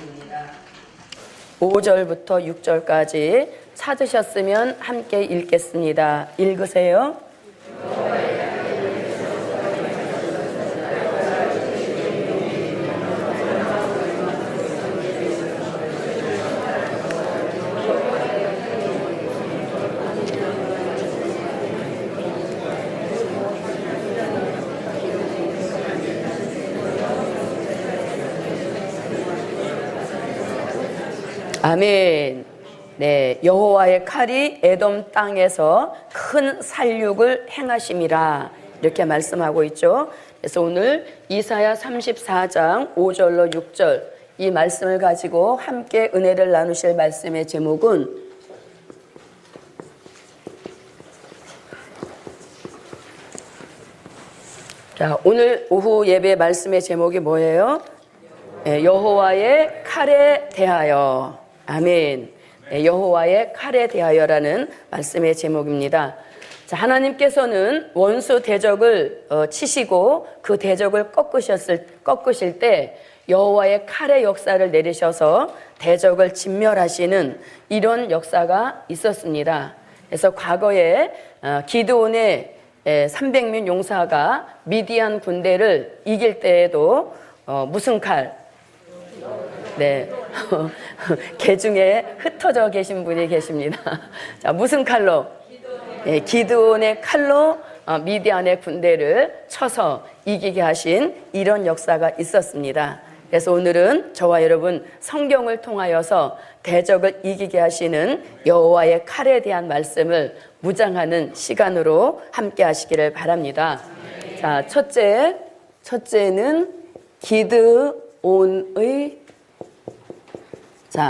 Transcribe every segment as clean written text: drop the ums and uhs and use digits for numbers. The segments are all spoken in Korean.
제목입니다. 5절부터 6절까지 찾으셨으면 함께 읽겠습니다. 읽으세요. 아멘. 네, 여호와의 칼이 에돔 땅에서 큰 살육을 행하심이라 이렇게 말씀하고 있죠. 그래서 오늘 이사야 34장 5절로 6절 이 말씀을 가지고 함께 은혜를 나누실 말씀의 제목은 자, 오늘 오후 예배 말씀의 제목이 뭐예요? 네, 여호와의 칼에 대하여. 아멘. 네, 여호와의 칼에 대하여라는 말씀의 제목입니다. 자, 하나님께서는 원수 대적을 치시고 그 대적을 꺾으실 때 여호와의 칼의 역사를 내리셔서 대적을 진멸하시는 이런 역사가 있었습니다. 그래서 과거에 기드온의 300명 용사가 미디안 군대를 이길 때에도 무슨 칼? 네, 개 중에 흩어져 계신 분이 계십니다. 자, 무슨 칼로? 네, 기드온의 칼로 미디안의 군대를 쳐서 이기게 하신 이런 역사가 있었습니다. 그래서 오늘은 저와 여러분 성경을 통하여서 대적을 이기게 하시는 여호와의 칼에 대한 말씀을 묵상하는 시간으로 함께 하시기를 바랍니다. 자, 첫째는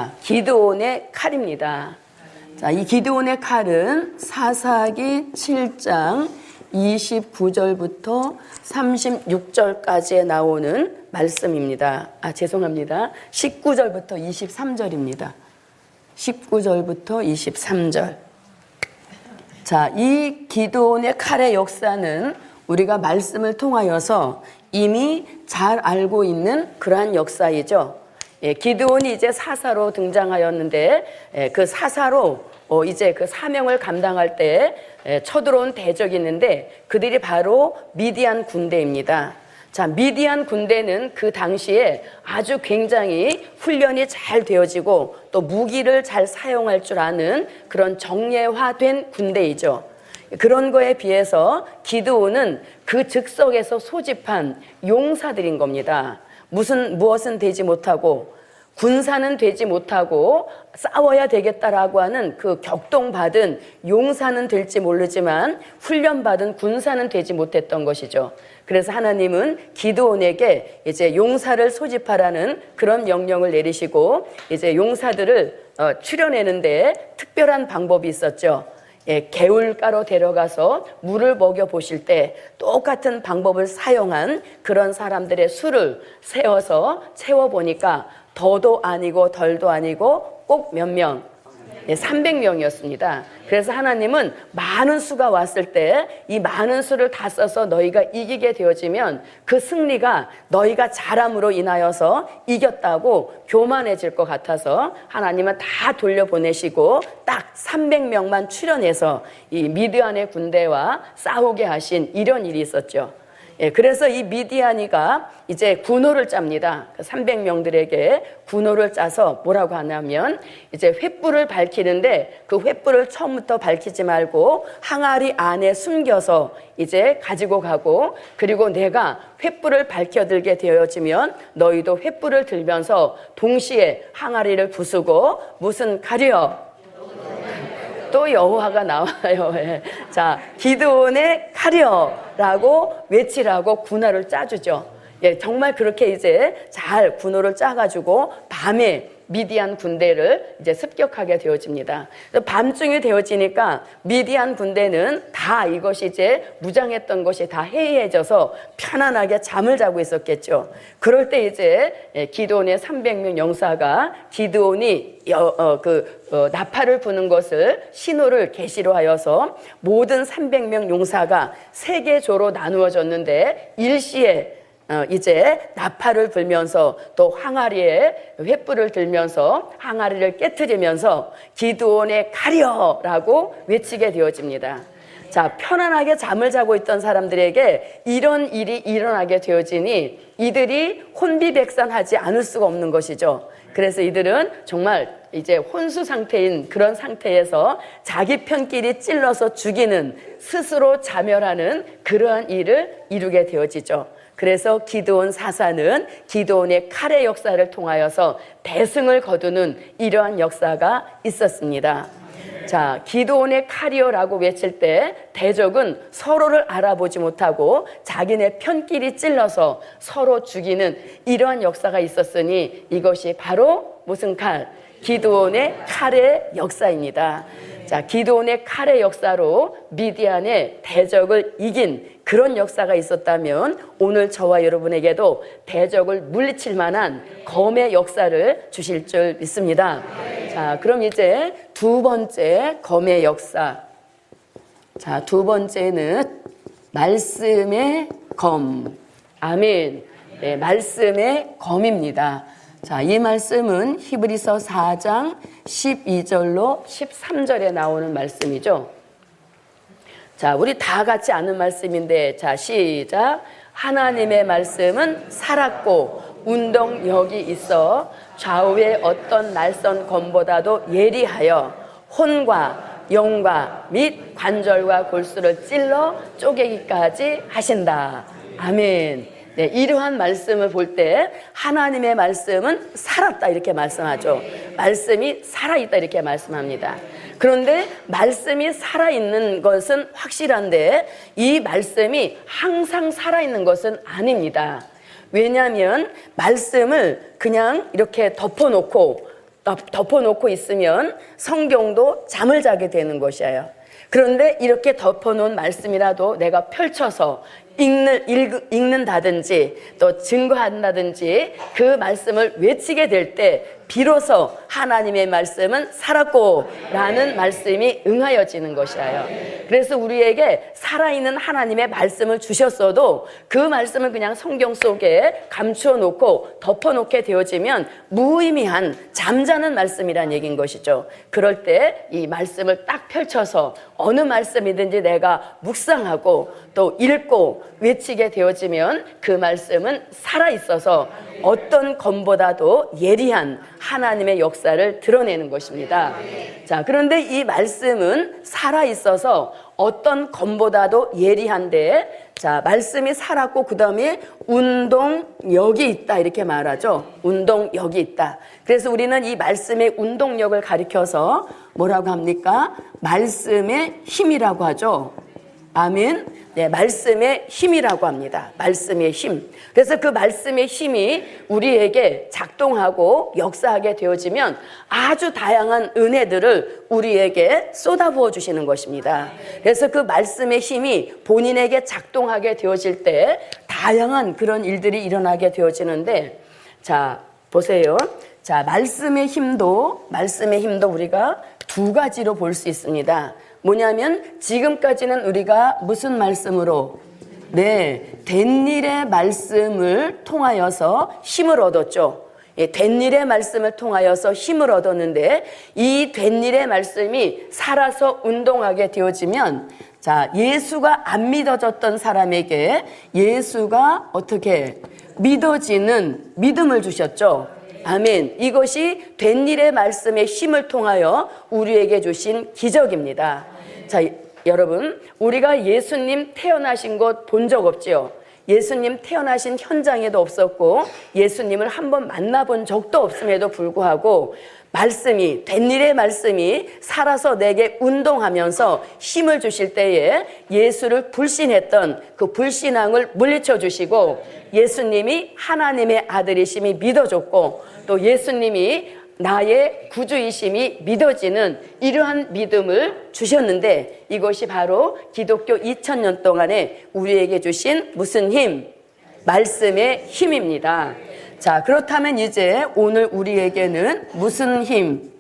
기드온의 칼입니다. 자, 이 기드온의 칼은 사사기 7장 29절부터 36절까지에 나오는 말씀입니다. 죄송합니다. 19절부터 23절입니다. 19절부터 23절. 자, 이 기드온의 칼의 역사는 우리가 말씀을 통하여서 이미 잘 알고 있는 그러한 역사이죠. 기드온이 이제 사사로 등장하였는데 그 사사로 이제 그 사명을 감당할 때 쳐들어온 대적이 있는데 그들이 바로 미디안 군대입니다. 자, 미디안 군대는 그 당시에 아주 굉장히 훈련이 잘 되어지고 또 무기를 잘 사용할 줄 아는 그런 정예화된 군대이죠. 그런 거에 비해서 기드온은 그 즉석에서 소집한 용사들인 겁니다. 무엇은 되지 못하고 군사는 되지 못하고 싸워야 되겠다라고 하는 그 격동받은 용사는 될지 모르지만 훈련받은 군사는 되지 못했던 것이죠. 그래서 하나님은 기드온에게 이제 용사를 소집하라는 그런 명령을 내리시고 이제 용사들을 추려내는데 특별한 방법이 있었죠. 개울가로 데려가서 물을 먹여 보실 때 똑같은 방법을 사용한 그런 사람들의 수를 세워서 채워보니까 더도 아니고 덜도 아니고 꼭 몇 명? 300명이었습니다. 그래서 하나님은 많은 수가 왔을 때 이 많은 수를 다 써서 너희가 이기게 되어지면 그 승리가 너희가 잘함으로 인하여서 이겼다고 교만해질 것 같아서 하나님은 다 돌려보내시고 딱 300명만 추려내서 이 미디안의 군대와 싸우게 하신 이런 일이 있었죠. 그래서 이 미디안이가 이제 군호를 짭니다. 300명들에게 군호를 짜서 뭐라고 하냐면 이제 횃불을 밝히는데 그 횃불을 처음부터 밝히지 말고 항아리 안에 숨겨서 이제 가지고 가고 그리고 내가 횃불을 밝혀들게 되어지면 너희도 횃불을 들면서 동시에 항아리를 부수고 무슨 칼이요? 또 여호와가 나와요. 자, 기드온의 칼이여라고 외치라고 군호를 짜주죠. 정말 그렇게 이제 잘 군호를 짜가지고 밤에 미디안 군대를 이제 습격하게 되어집니다. 밤중이 되어지니까 미디안 군대는 다 이것이 이제 무장했던 것이 다 해이해져서 편안하게 잠을 자고 있었겠죠. 그럴 때 이제 기드온의 300명 용사가 기드온이 나팔을 부는 것을 신호를 계시로 하여서 모든 300명 용사가 3개 조로 나누어졌는데 일시에 이제 나팔을 불면서 또 항아리에 횃불을 들면서 항아리를 깨트리면서 기드온의 칼이여라고 외치게 되어집니다. 자, 편안하게 잠을 자고 있던 사람들에게 이런 일이 일어나게 되어지니 이들이 혼비백산하지 않을 수가 없는 것이죠. 그래서 이들은 정말 이제 혼수 상태인 그런 상태에서 자기 편끼리 찔러서 죽이는, 스스로 자멸하는 그러한 일을 이루게 되어지죠. 그래서 기드온 사사는 기드온의 칼의 역사를 통하여서 대승을 거두는 이러한 역사가 있었습니다. 자, 기드온의 칼이요라고 외칠 때 대적은 서로를 알아보지 못하고 자기네 편끼리 찔러서 서로 죽이는 이러한 역사가 있었으니 이것이 바로 무슨 칼? 기드온의 칼의 역사입니다. 자, 기드온의 칼의 역사로 미디안의 대적을 이긴 그런 역사가 있었다면 오늘 저와 여러분에게도 대적을 물리칠 만한 검의 역사를 주실 줄 믿습니다. 자, 그럼 이제 두 번째 검의 역사. 자, 두 번째는 말씀의 검. 아멘. 네, 말씀의 검입니다. 자, 이 말씀은 히브리서 4장 12절로 13절에 나오는 말씀이죠. 자, 우리 다 같이 아는 말씀인데, 자, 시작. 하나님의 말씀은 살았고 운동력이 있어 좌우의 어떤 날선 검보다도 예리하여 혼과 영과 및 관절과 골수를 찔러 쪼개기까지 하신다. 아멘. 네, 이러한 말씀을 볼 때 하나님의 말씀은 살았다 이렇게 말씀하죠. 말씀이 살아있다 이렇게 말씀합니다. 그런데 말씀이 살아있는 것은 확실한데 이 말씀이 항상 살아있는 것은 아닙니다. 왜냐하면 말씀을 그냥 이렇게 덮어놓고 있으면 성경도 잠을 자게 되는 것이에요. 그런데 이렇게 덮어놓은 말씀이라도 내가 펼쳐서 읽는다든지 또 증거한다든지 그 말씀을 외치게 될 때 비로소 하나님의 말씀은 살았고 라는 말씀이 응하여지는 것이에요. 그래서 우리에게 살아있는 하나님의 말씀을 주셨어도 그 말씀을 그냥 성경 속에 감추어 놓고 덮어놓게 되어지면 무의미한 잠자는 말씀이란 얘기인 것이죠. 그럴 때 이 말씀을 딱 펼쳐서 어느 말씀이든지 내가 묵상하고 또 읽고 외치게 되어지면 그 말씀은 살아있어서 어떤 검보다도 예리한 하나님의 역사를 드러내는 것입니다. 자, 그런데 이 말씀은 살아있어서 어떤 검보다도 예리한데, 자, 말씀이 살았고 그 다음에 운동력이 있다 이렇게 말하죠. 운동력이 있다. 그래서 우리는 이 말씀의 운동력을 가리켜서 뭐라고 합니까? 말씀의 힘이라고 하죠. 아멘. 네, 말씀의 힘이라고 합니다. 말씀의 힘. 그래서 그 말씀의 힘이 우리에게 작동하고 역사하게 되어지면 아주 다양한 은혜들을 우리에게 쏟아부어 주시는 것입니다. 그래서 그 말씀의 힘이 본인에게 작동하게 되어질 때 다양한 그런 일들이 일어나게 되어지는데, 자, 보세요. 자, 말씀의 힘도 우리가 두 가지로 볼 수 있습니다. 뭐냐면 지금까지는 우리가 무슨 말씀으로? 네, 된 일의 말씀을 통하여서 힘을 얻었죠. 된 일의 말씀을 통하여서 힘을 얻었는데 이 된 일의 말씀이 살아서 운동하게 되어지면, 자, 예수가 안 믿어졌던 사람에게 예수가 어떻게 믿어지는 믿음을 주셨죠. 아멘. 이것이 된 일의 말씀의 힘을 통하여 우리에게 주신 기적입니다. 자, 여러분, 우리가 예수님 태어나신 곳 본 적 없지요? 예수님 태어나신 현장에도 없었고 예수님을 한번 만나본 적도 없음에도 불구하고 말씀이, 된 일의 말씀이 살아서 내게 운동하면서 힘을 주실 때에 예수를 불신했던 그 불신앙을 물리쳐 주시고 예수님이 하나님의 아들이심이 믿어졌고 또 예수님이 나의 구주이심이 믿어지는 이러한 믿음을 주셨는데 이것이 바로 기독교 2000년 동안에 우리에게 주신 무슨 힘? 말씀의 힘입니다. 자, 그렇다면 이제 오늘 우리에게는 무슨 힘?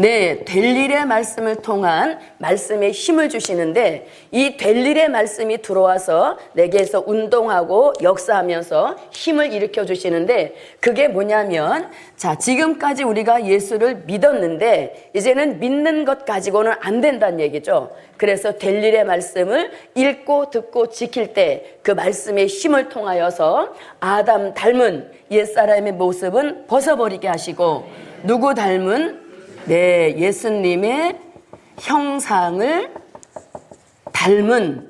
네, 될 일의 말씀을 통한 말씀에 힘을 주시는데 이 될 일의 말씀이 들어와서 내게서 운동하고 역사하면서 힘을 일으켜 주시는데 그게 뭐냐면 자, 지금까지 우리가 예수를 믿었는데 이제는 믿는 것 가지고는 안 된다는 얘기죠. 그래서 될 일의 말씀을 읽고 듣고 지킬 때 그 말씀의 힘을 통하여서 아담 닮은 옛사람의 모습은 벗어버리게 하시고 누구 닮은 네, 예수님의 형상을 닮은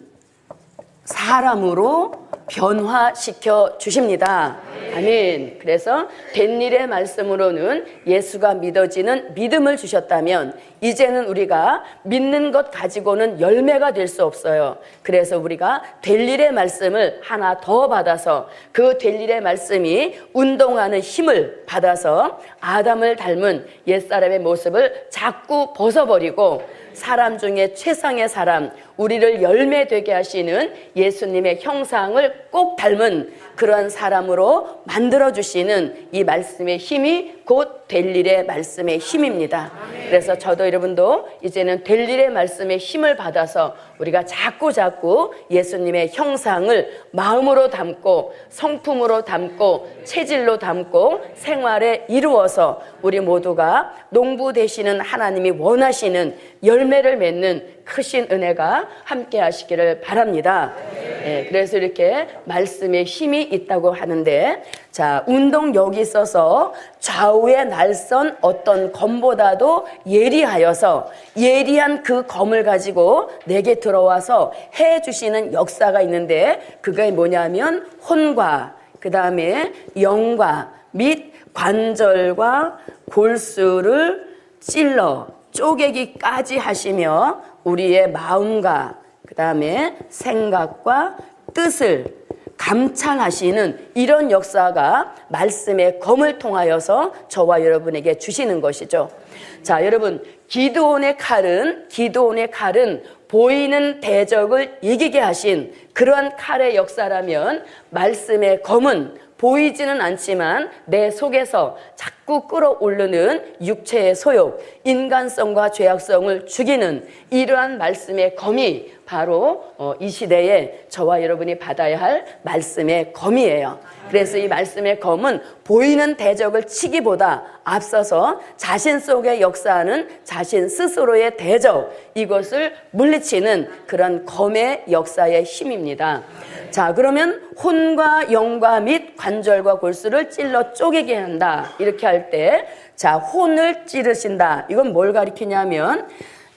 사람으로 변화시켜 주십니다. 아멘. 그래서 된 일의 말씀으로는 예수가 믿어지는 믿음을 주셨다면 이제는 우리가 믿는 것 가지고는 열매가 될 수 없어요. 그래서 우리가 될 일의 말씀을 하나 더 받아서 그 될 일의 말씀이 운동하는 힘을 받아서 아담을 닮은 옛사람의 모습을 자꾸 벗어버리고 사람 중에 최상의 사람, 우리를 열매되게 하시는 예수님의 형상을 꼭 닮은 그런 사람으로 만들어주시는 이 말씀의 힘이 곧 될 일의 말씀의 힘입니다. 그래서 저도 여러분도 이제는 될 일의 말씀의 힘을 받아서 우리가 자꾸 예수님의 형상을 마음으로 담고 성품으로 담고 체질로 담고 생활에 이루어서 우리 모두가 농부 되시는 하나님이 원하시는 열매를 맺는 크신 은혜가 함께 하시기를 바랍니다. 네, 그래서 이렇게 말씀에 힘이 있다고 하는데 자, 운동 여기 있어서 좌우에 날선 어떤 검보다도 예리하여서 예리한 그 검을 가지고 내게 들어와서 해주시는 역사가 있는데 그게 뭐냐면 혼과 그 다음에 영과 및 관절과 골수를 찔러 쪼개기까지 하시며 우리의 마음과 그 다음에 생각과 뜻을 감찰하시는 이런 역사가 말씀의 검을 통하여서 저와 여러분에게 주시는 것이죠. 자, 여러분, 기드온의 칼은 보이는 대적을 이기게 하신 그런 칼의 역사라면 말씀의 검은 보이지는 않지만 내 속에서 자꾸 끌어오르는 육체의 소욕, 인간성과 죄악성을 죽이는 이러한 말씀의 검이 바로 이 시대에 저와 여러분이 받아야 할 말씀의 검이에요. 그래서 이 말씀의 검은 보이는 대적을 치기보다 앞서서 자신 속에 역사하는 자신 스스로의 대적, 이것을 물리치는 그런 검의 역사의 힘입니다. 자, 그러면 혼과 영과 및 관절과 골수를 찔러 쪼개게 한다. 이렇게 할 때, 자, 혼을 찌르신다. 이건 뭘 가리키냐면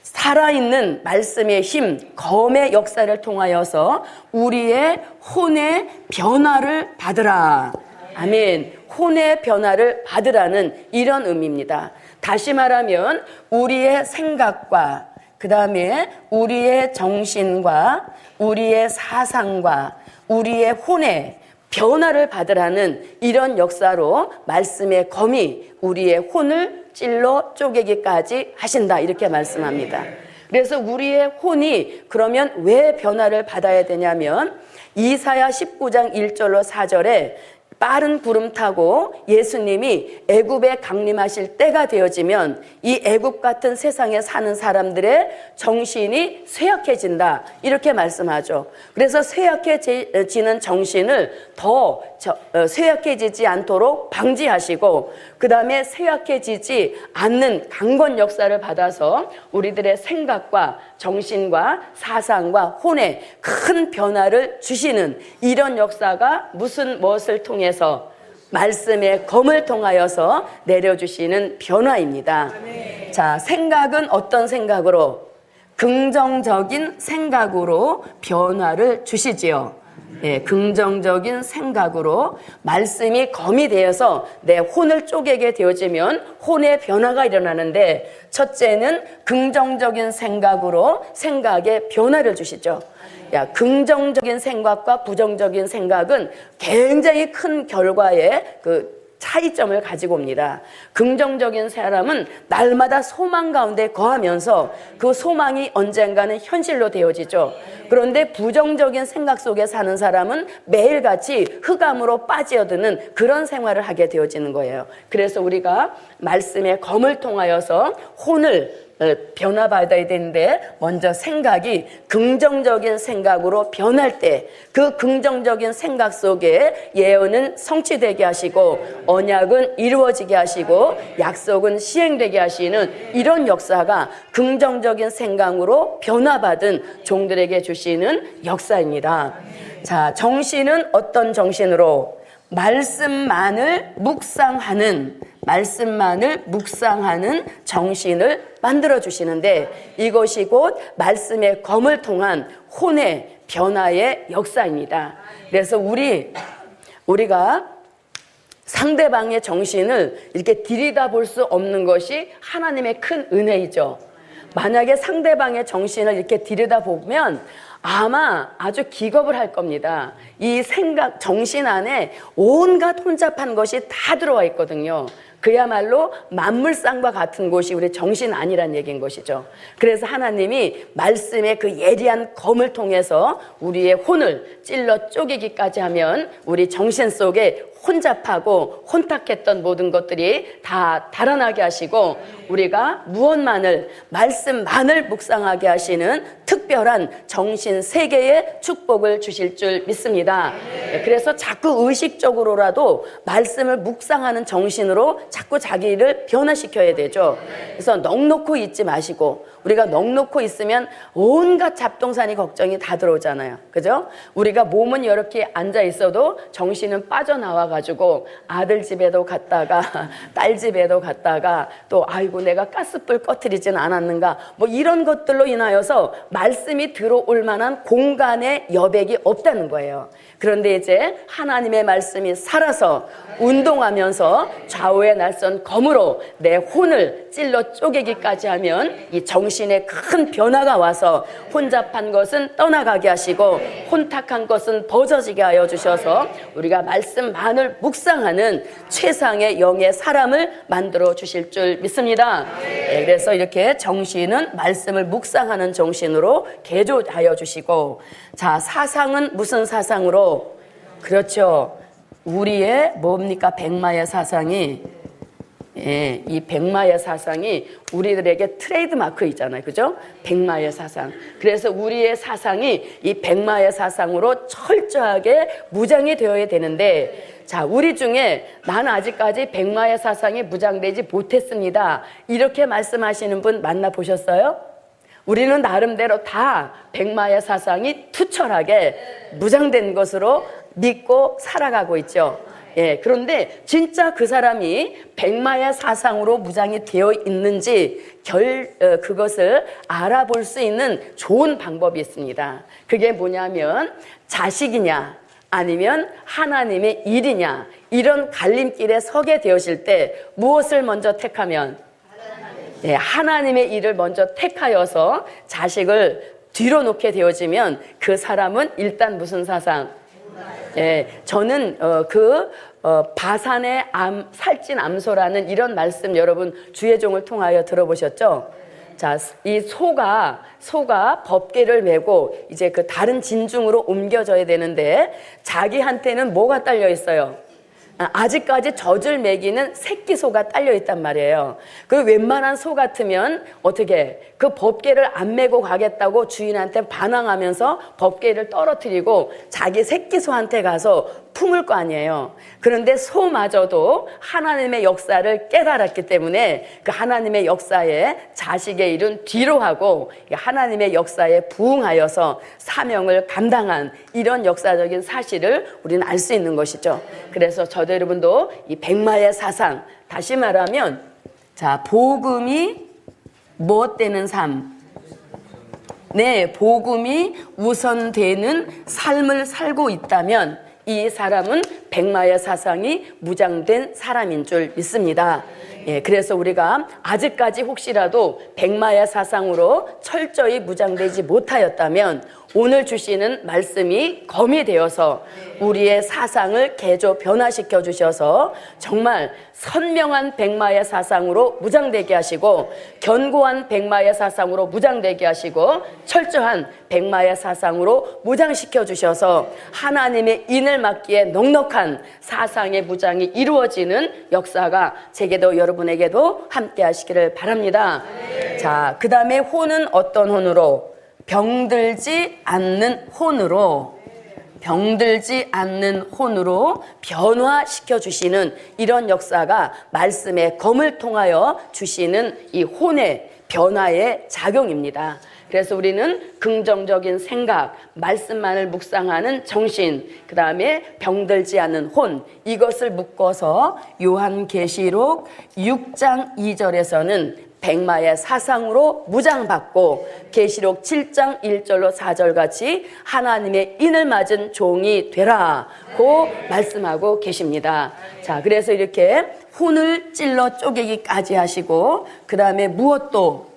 살아있는 말씀의 힘, 검의 역사를 통하여서 우리의 혼의 변화를 받으라. 아멘. 혼의 변화를 받으라는 이런 의미입니다. 다시 말하면 우리의 생각과 그 다음에 우리의 정신과 우리의 사상과 우리의 혼의 변화를 받으라는 이런 역사로 말씀의 검이 우리의 혼을 찔러 쪼개기까지 하신다, 이렇게 말씀합니다. 그래서 우리의 혼이 그러면 왜 변화를 받아야 되냐면 이사야 19장 1절로 4절에 빠른 구름 타고 예수님이 애굽에 강림하실 때가 되어지면 이 애굽 같은 세상에 사는 사람들의 정신이 쇠약해진다, 이렇게 말씀하죠. 그래서 쇠약해지는 정신을 더 쇠약해지지 않도록 방지하시고 그 다음에 쇠약해지지 않는 강건 역사를 받아서 우리들의 생각과 정신과 사상과 혼에 큰 변화를 주시는 이런 역사가 무엇을 통해서 말씀의 검을 통하여서 내려주시는 변화입니다. 자, 생각은 어떤 생각으로? 긍정적인 생각으로 변화를 주시지요. 네, 긍정적인 생각으로 말씀이 검이 되어서 내 혼을 쪼개게 되어지면 혼의 변화가 일어나는데 첫째는 긍정적인 생각으로 생각에 변화를 주시죠. 야, 긍정적인 생각과 부정적인 생각은 굉장히 큰 결과에 차이점을 가지고 옵니다. 긍정적인 사람은 날마다 소망 가운데 거하면서 그 소망이 언젠가는 현실로 되어지죠. 그런데 부정적인 생각 속에 사는 사람은 매일같이 흑암으로 빠져드는 그런 생활을 하게 되어지는 거예요. 그래서 우리가 말씀의 검을 통하여서 혼을 변화받아야 되는데 먼저 생각이 긍정적인 생각으로 변할 때 그 긍정적인 생각 속에 예언은 성취되게 하시고 언약은 이루어지게 하시고 약속은 시행되게 하시는 이런 역사가 긍정적인 생각으로 변화받은 종들에게 주시는 역사입니다. 자, 정신은 어떤 정신으로? 말씀만을 묵상하는 정신을 만들어 주시는데 이것이 곧 말씀의 검을 통한 혼의 변화의 역사입니다. 그래서 우리가 상대방의 정신을 이렇게 들여다볼 수 없는 것이 하나님의 큰 은혜이죠. 만약에 상대방의 정신을 이렇게 들여다보면 아마 아주 기겁을 할 겁니다. 이 생각, 정신 안에 온갖 혼잡한 것이 다 들어와 있거든요. 그야말로 만물상과 같은 곳이 우리 정신 아니란 얘기인 것이죠. 그래서 하나님이 말씀의 그 예리한 검을 통해서 우리의 혼을 찔러 쪼개기까지 하면 우리 정신 속에 혼잡하고 혼탁했던 모든 것들이 다 달아나게 하시고 우리가 무엇만을 말씀만을 묵상하게 하시는 특별한 정신 세계의 축복을 주실 줄 믿습니다. 그래서 자꾸 의식적으로라도 말씀을 묵상하는 정신으로 자꾸 자기를 변화시켜야 되죠. 그래서 넋놓고 있지 마시고 우리가 넋놓고 있으면 온갖 잡동사니 걱정이 다 들어오잖아요. 그죠? 우리가 몸은 이렇게 앉아 있어도 정신은 빠져나와 가지고 아들 집에도 갔다가 딸 집에도 갔다가 또 아이고 내가 가스불 꺼트리진 않았는가 뭐 이런 것들로 인하여서 말씀이 들어올 만한 공간의 여백이 없다는 거예요. 그런데 이제 하나님의 말씀이 살아서 운동하면서 좌우의 날선 검으로 내 혼을 찔러 쪼개기까지 하면 이 정신에 큰 변화가 와서 혼잡한 것은 떠나가게 하시고 혼탁한 것은 벗어지게 하여 주셔서 우리가 말씀만을 묵상하는 최상의 영의 사람을 만들어 주실 줄 믿습니다. 네, 그래서 이렇게 정신은 말씀을 묵상하는 정신으로 개조하여 주시고 자, 사상은 무슨 사상으로? 그렇죠. 우리의 뭡니까? 백마의 사상이 이 백마의 사상이 우리들에게 트레이드 마크이잖아요. 그죠? 백마의 사상. 그래서 우리의 사상이 이 백마의 사상으로 철저하게 무장이 되어야 되는데 자, 우리 중에 나는 아직까지 백마의 사상이 무장되지 못했습니다. 이렇게 말씀하시는 분 만나보셨어요? 우리는 나름대로 다 백마의 사상이 투철하게 무장된 것으로 믿고 살아가고 있죠. 예, 그런데 진짜 그 사람이 백마의 사상으로 무장이 되어 있는지 그것을 알아볼 수 있는 좋은 방법이 있습니다. 그게 뭐냐면 자식이냐 아니면 하나님의 일이냐 이런 갈림길에 서게 되어질 때 무엇을 먼저 택하면 예, 하나님의 일을 먼저 택하여서 자식을 뒤로 놓게 되어지면 그 사람은 일단 무슨 사상? 예, 저는 바산의 살찐 암소라는 이런 말씀 여러분 주의 종을 통하여 들어보셨죠? 자, 이 소가 법궤를 메고 이제 그 다른 진중으로 옮겨져야 되는데 자기한테는 뭐가 딸려 있어요? 아직까지 젖을 먹이는 새끼 소가 딸려 있단 말이에요. 그 웬만한 소 같으면 어떻게 그 법궤를 안 메고 가겠다고 주인한테 반항하면서 법궤를 떨어뜨리고 자기 새끼 소한테 가서 품을 거 아니에요. 그런데 소마저도 하나님의 역사를 깨달았기 때문에 그 하나님의 역사에 자식의 일은 뒤로 하고 하나님의 역사에 부응하여서 사명을 감당한 이런 역사적인 사실을 우리는 알 수 있는 것이죠. 그래서 저도 여러분도 이 백마의 사상, 다시 말하면 자, 복음이 무엇되는 삶? 네, 복음이 우선되는 삶을 살고 있다면 이 사람은 백마의 사상이 무장된 사람인 줄 믿습니다. 예, 그래서 우리가 아직까지 혹시라도 백마의 사상으로 철저히 무장되지 못하였다면 오늘 주시는 말씀이 검이 되어서 우리의 사상을 개조 변화시켜 주셔서 정말 선명한 백마의 사상으로 무장되게 하시고 견고한 백마의 사상으로 무장되게 하시고 철저한 백마의 사상으로 무장시켜 주셔서 하나님의 인을 막기에 넉넉한 사상의 무장이 이루어지는 역사가 제게도 여러분에게도 함께 하시기를 바랍니다. 자, 그 다음에 혼은 어떤 혼으로? 병들지 않는 혼으로, 병들지 않는 혼으로 변화시켜 주시는 이런 역사가 말씀의 검을 통하여 주시는 이 혼의 변화의 작용입니다. 그래서 우리는 긍정적인 생각, 말씀만을 묵상하는 정신, 그 다음에 병들지 않는 혼, 이것을 묶어서 요한계시록 6장 2절에서는 백마의 사상으로 무장받고 계시록 7장 1절로 4절 같이 하나님의 인을 맞은 종이 되라고 말씀하고 계십니다. 자, 그래서 이렇게 혼을 찔러 쪼개기까지 하시고 그 다음에 무엇도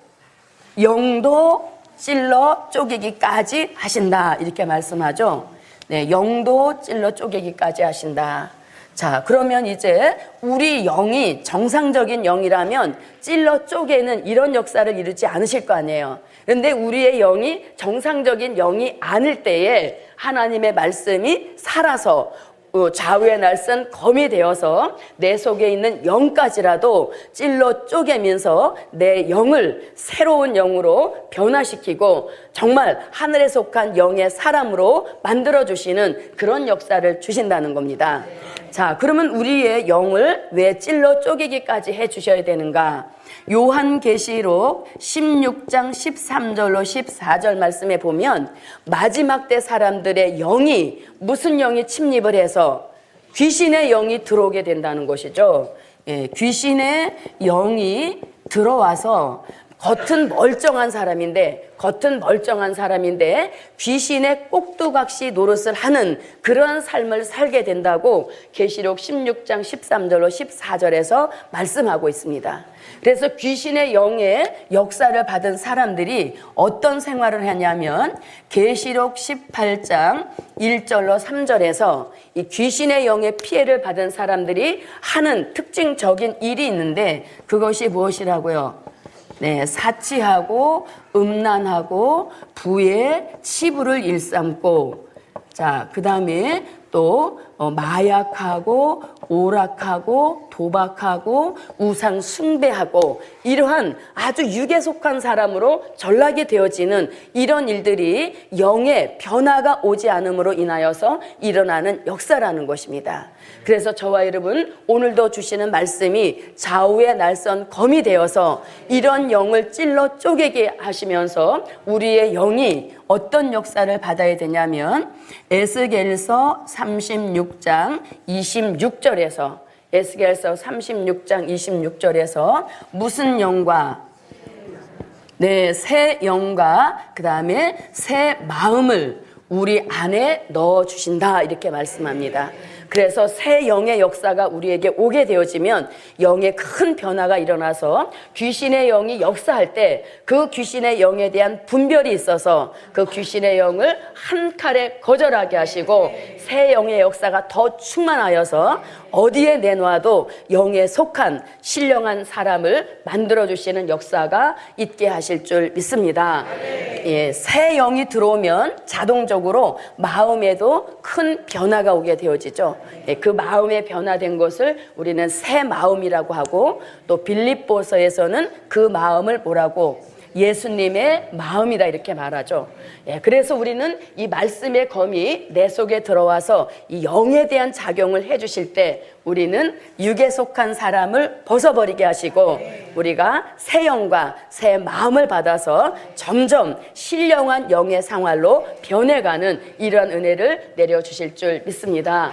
영도 찔러 쪼개기까지 하신다 이렇게 말씀하죠. 네, 영도 찔러 쪼개기까지 하신다. 자, 그러면 이제 우리 영이 정상적인 영이라면 찔러 쪼개는 이런 역사를 이루지 않으실 거 아니에요. 그런데 우리의 영이 정상적인 영이 아닐 때에 하나님의 말씀이 살아서 좌우의 날선 검이 되어서 내 속에 있는 영까지라도 찔러 쪼개면서 내 영을 새로운 영으로 변화시키고 정말 하늘에 속한 영의 사람으로 만들어주시는 그런 역사를 주신다는 겁니다. 자, 그러면 우리의 영을 왜 찔러 쪼개기까지 해주셔야 되는가? 요한계시록 16장 13절로 14절 말씀에 보면 마지막 때 사람들의 영이 무슨 영이 침입을 해서 귀신의 영이 들어오게 된다는 것이죠. 예, 귀신의 영이 들어와서 겉은 멀쩡한 사람인데 귀신의 꼭두각시 노릇을 하는 그런 삶을 살게 된다고 계시록 16장 13절로 14절에서 말씀하고 있습니다. 그래서 귀신의 영의 역사를 받은 사람들이 어떤 생활을 하냐면 계시록 18장 1절로 3절에서 이 귀신의 영의 피해를 받은 사람들이 하는 특징적인 일이 있는데 그것이 무엇이라고요? 네, 사치하고 음란하고 부에 치부를 일삼고, 자, 그 다음에 또 마약하고 오락하고 도박하고 우상 숭배하고 이러한 아주 육에 속한 사람으로 전락이 되어지는 이런 일들이 영의 변화가 오지 않음으로 인하여서 일어나는 역사라는 것입니다. 그래서 저와 여러분 오늘도 주시는 말씀이 좌우의 날선 검이 되어서 이런 영을 찔러 쪼개게 하시면서 우리의 영이 어떤 역사를 받아야 되냐면 에스겔서 36장 26절에서 에스겔서 36장 26절에서 무슨 영과 네, 새 영과 그 다음에 새 마음을 우리 안에 넣어주신다 이렇게 말씀합니다. 그래서 새 영의 역사가 우리에게 오게 되어지면 영의 큰 변화가 일어나서 귀신의 영이 역사할 때 그 귀신의 영에 대한 분별이 있어서 그 귀신의 영을 한 칼에 거절하게 하시고 새 영의 역사가 더 충만하여서 어디에 내놔도 영에 속한 신령한 사람을 만들어주시는 역사가 있게 하실 줄 믿습니다. 예, 새 영이 들어오면 자동적으로 마음에도 큰 변화가 오게 되어지죠. 예, 그 마음에 변화된 것을 우리는 새 마음이라고 하고 또 빌립보서에서는 그 마음을 뭐라고? 예수님의 마음이다 이렇게 말하죠. 예, 그래서 우리는 이 말씀의 검이 내 속에 들어와서 이 영에 대한 작용을 해주실 때 우리는 육에 속한 사람을 벗어버리게 하시고 우리가 새 영과 새 마음을 받아서 점점 신령한 영의 생활로 변해가는 이러한 은혜를 내려주실 줄 믿습니다.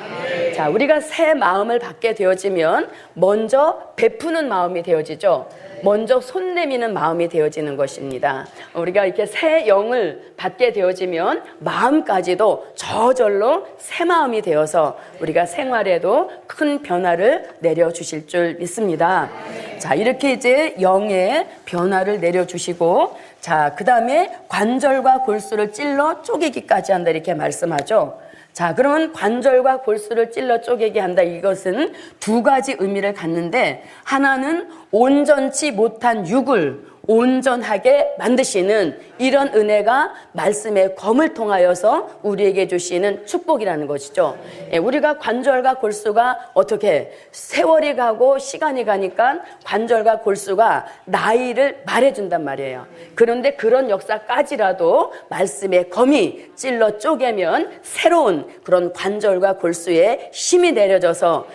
자, 우리가 새 마음을 받게 되어지면 먼저 베푸는 마음이 되어지죠. 먼저 손 내미는 마음이 되어지는 것입니다. 우리가 이렇게 새 영을 받게 되어지면 마음까지도 저절로 새 마음이 되어서 우리가 생활에도 큰 변화를 내려주실 줄 믿습니다. 자, 이렇게 이제 영의 변화를 내려주시고 자, 그 다음에 관절과 골수를 찔러 쪼개기까지 한다 이렇게 말씀하죠. 자, 그러면 관절과 골수를 찔러 쪼개게 한다. 이것은 두 가지 의미를 갖는데, 하나는 온전치 못한 육을 온전하게 만드시는 이런 은혜가 말씀의 검을 통하여서 우리에게 주시는 축복이라는 것이죠. 우리가 관절과 골수가 어떻게 세월이 가고 시간이 가니까 관절과 골수가 나이를 말해준단 말이에요. 그런데 그런 역사까지라도 말씀의 검이 찔러 쪼개면 새로운 그런 관절과 골수에 힘이 내려져서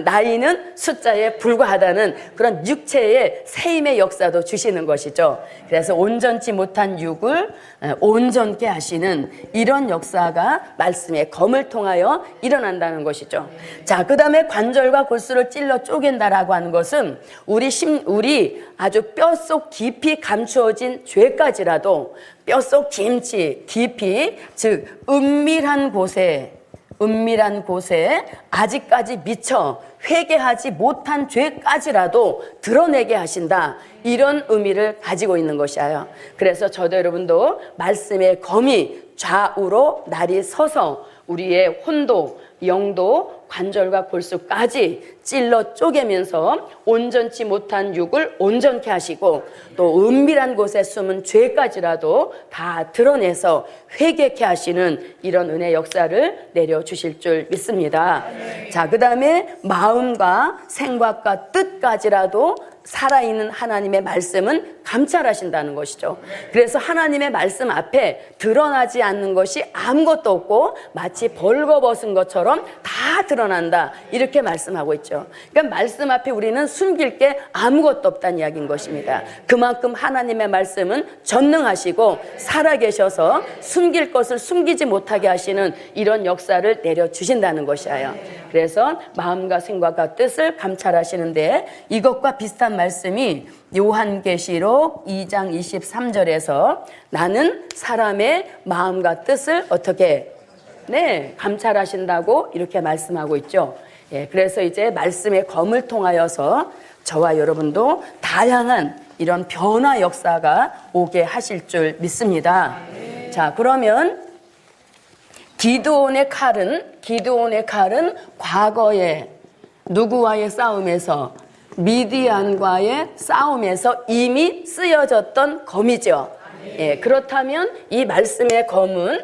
나이는 숫자에 불과하다는 그런 육체의 세임의 역사도 주시는 것이죠. 그래서 온전치 못한 육을 온전케 하시는 이런 역사가 말씀의 검을 통하여 일어난다는 것이죠. 자, 그 다음에 관절과 골수를 찔러 쪼갠다라고 하는 것은 우리 아주 뼛속 깊이 감추어진 죄까지라도 뼛속 깊이, 즉 은밀한 곳에 아직까지 미처 회개하지 못한 죄까지라도 드러내게 하신다. 이런 의미를 가지고 있는 것이에요. 그래서 저도 여러분도 말씀의 검이 좌우로 날이 서서 우리의 혼도, 영도, 관절과 골수까지 찔러 쪼개면서 온전치 못한 육을 온전케 하시고 또 은밀한 곳에 숨은 죄까지라도 다 드러내서 회개케 하시는 이런 은혜 역사를 내려주실 줄 믿습니다. 자, 그 다음에 마음과 생각과 뜻까지라도 살아있는 하나님의 말씀은 감찰하신다는 것이죠. 그래서 하나님의 말씀 앞에 드러나지 않는 것이 아무것도 없고 마치 벌거벗은 것처럼 다 드러난다. 이렇게 말씀하고 있죠. 그러니까 말씀 앞에 우리는 숨길 게 아무것도 없다는 이야기인 것입니다. 그만큼 하나님의 말씀은 전능하시고 살아계셔서 숨길 것을 숨기지 못하게 하시는 이런 역사를 내려주신다는 것이에요. 그래서 마음과 생각과 뜻을 감찰하시는데 이것과 비슷한 말씀이 요한계시록 2장 23절에서 나는 사람의 마음과 뜻을 어떻게 감찰하신다고 이렇게 말씀하고 있죠. 그래서 이제 말씀의 검을 통하여서 저와 여러분도 다양한 이런 변화 역사가 오게 하실 줄 믿습니다. 자, 그러면 기드온의 칼은 과거에 누구와의 싸움에서 미디안과의 싸움에서 이미 쓰여졌던 검이죠. 그렇다면 이 말씀의 검은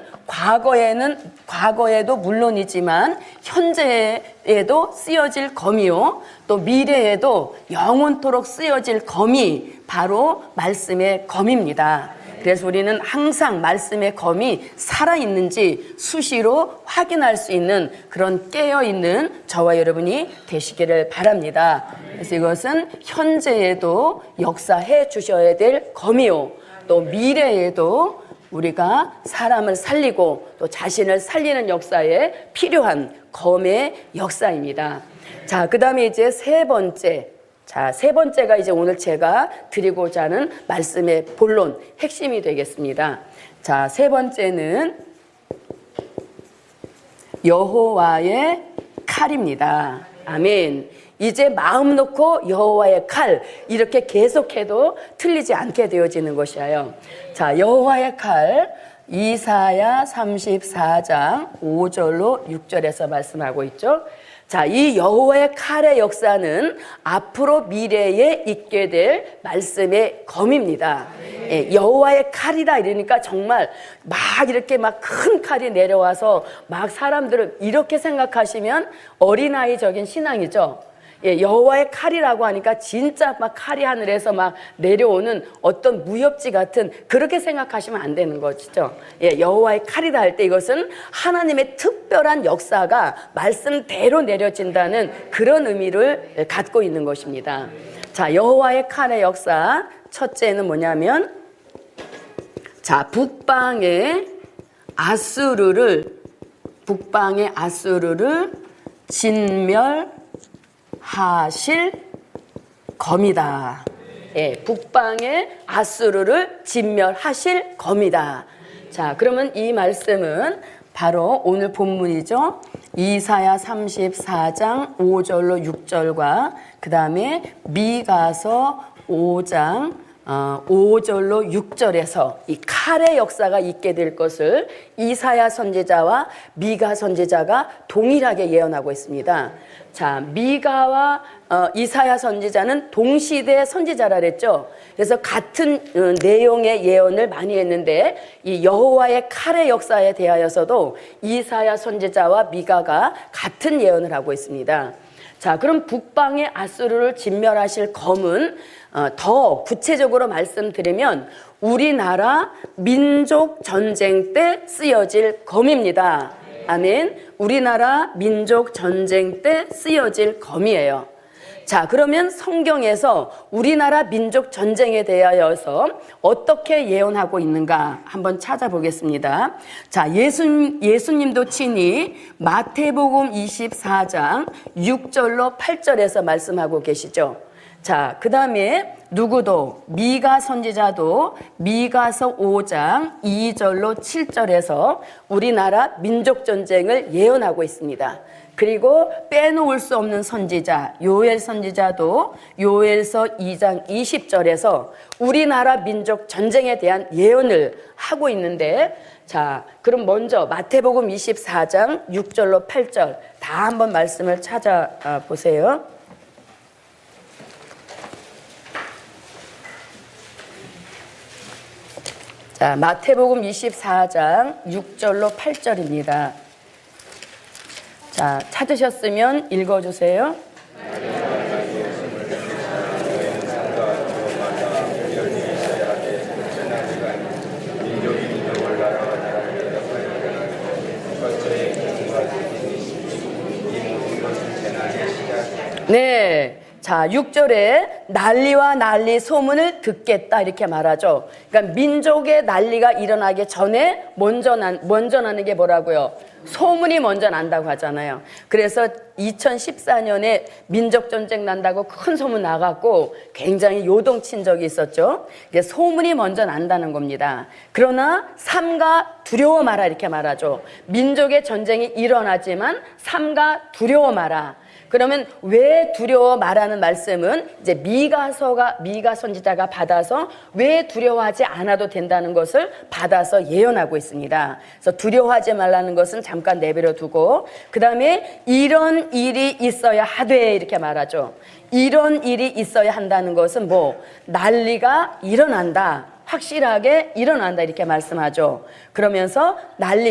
과거에도 물론이지만 현재에도 쓰여질 검이요 또 미래에도 영원토록 쓰여질 검이 바로 말씀의 검입니다. 그래서 우리는 항상 말씀의 검이 살아있는지 수시로 확인할 수 있는 그런 깨어있는 저와 여러분이 되시기를 바랍니다. 그래서 이것은 현재에도 역사해 주셔야 될 검이요 또 미래에도 우리가 사람을 살리고 또 자신을 살리는 역사에 필요한 검의 역사입니다. 자, 그 다음에 이제 세 번째가 이제 오늘 제가 드리고자 하는 말씀의 본론, 핵심이 되겠습니다. 자, 세 번째는 여호와의 칼입니다. 아멘. 이제 마음 놓고 여호와의 칼 이렇게 계속해도 틀리지 않게 되어지는 것이에요. 자, 여호와의 칼 이사야 34장 5절로 6절에서 말씀하고 있죠. 자, 이 여호와의 칼의 역사는 앞으로 미래에 있게 될 말씀의 검입니다. 여호와의 칼이다 이러니까 정말 막 이렇게 막 큰 칼이 내려와서 막 사람들을 이렇게 생각하시면 어린아이적인 신앙이죠. 여호와의 칼이라고 하니까 진짜 막 칼이 하늘에서 막 내려오는 어떤 무협지 같은 그렇게 생각하시면 안 되는 것이죠. 여호와의 칼이다 할 때 이것은 하나님의 특별한 역사가 말씀대로 내려진다는 그런 의미를 갖고 있는 것입니다. 자, 여호와의 칼의 역사 첫째는 뭐냐면 자, 북방의 아수르를 진멸하실 검이다. 북방의 아수르를 진멸하실 검이다. 자, 그러면 이 말씀은 바로 오늘 본문이죠. 이사야 34장 5절로 6절과 그 다음에 미가서 5장 5절로 6절에서 이 칼의 역사가 있게 될 것을 이사야 선지자와 미가 선지자가 동일하게 예언하고 있습니다. 자, 미가와 이사야 선지자는 동시대 선지자라 그랬죠. 그래서 같은 내용의 예언을 많이 했는데 이 여호와의 칼의 역사에 대하여서도 이사야 선지자와 미가가 같은 예언을 하고 있습니다. 자, 그럼 북방의 아수르를 진멸하실 검은 더 구체적으로 말씀드리면 우리나라 민족 전쟁 때 쓰여질 검입니다. 아멘. 우리나라 민족 전쟁 때 쓰여질 검이에요. 자, 그러면 성경에서 우리나라 민족 전쟁에 대하여서 어떻게 예언하고 있는가 한번 찾아보겠습니다. 자, 예수님도 친히 마태복음 24장 6절로 8절에서 말씀하고 계시죠. 자, 그 다음에 누구도 미가 선지자도 미가서 5장 2절로 7절에서 우리나라 민족전쟁을 예언하고 있습니다. 그리고 빼놓을 수 없는 선지자 요엘 선지자도 요엘서 2장 20절에서 우리나라 민족 전쟁에 대한 예언을 하고 있는데, 자, 그럼 먼저 마태복음 24장 6절로 8절 다 한번 말씀을 찾아보세요. 자, 마태복음 24장 6절로 8절입니다. 자, 찾으셨으면 읽어주세요. 네. 자, 6절에 난리와 난리 소문을 듣겠다 이렇게 말하죠. 그러니까 민족의 난리가 일어나기 전에 먼저 나는 게 뭐라고요? 소문이 먼저 난다고 하잖아요. 그래서 2014년에 민족전쟁 난다고 큰 소문 나갔고 굉장히 요동친 적이 있었죠. 이게 소문이 먼저 난다는 겁니다. 그러나 삼가 두려워 마라 이렇게 말하죠. 민족의 전쟁이 일어나지만 삼가 두려워 마라. 그러면 왜 두려워 말하는 말씀은 이제 미가 선지자가 받아서 왜 두려워하지 않아도 된다는 것을 받아서 예언하고 있습니다. 그래서 두려워하지 말라는 것은 잠깐 내버려 두고, 그 다음에 이런 일이 있어야 하되 이렇게 말하죠. 이런 일이 있어야 한다는 것은 뭐 난리가 일어난다. 확실하게 일어난다 이렇게 말씀하죠. 그러면서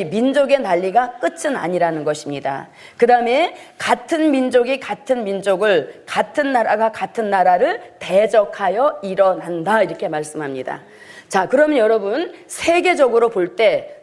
민족의 난리가 끝은 아니라는 것입니다. 그 다음에 같은 민족이 같은 민족을, 같은 나라가 같은 나라를 대적하여 일어난다 이렇게 말씀합니다. 자, 그러면 여러분 세계적으로 볼 때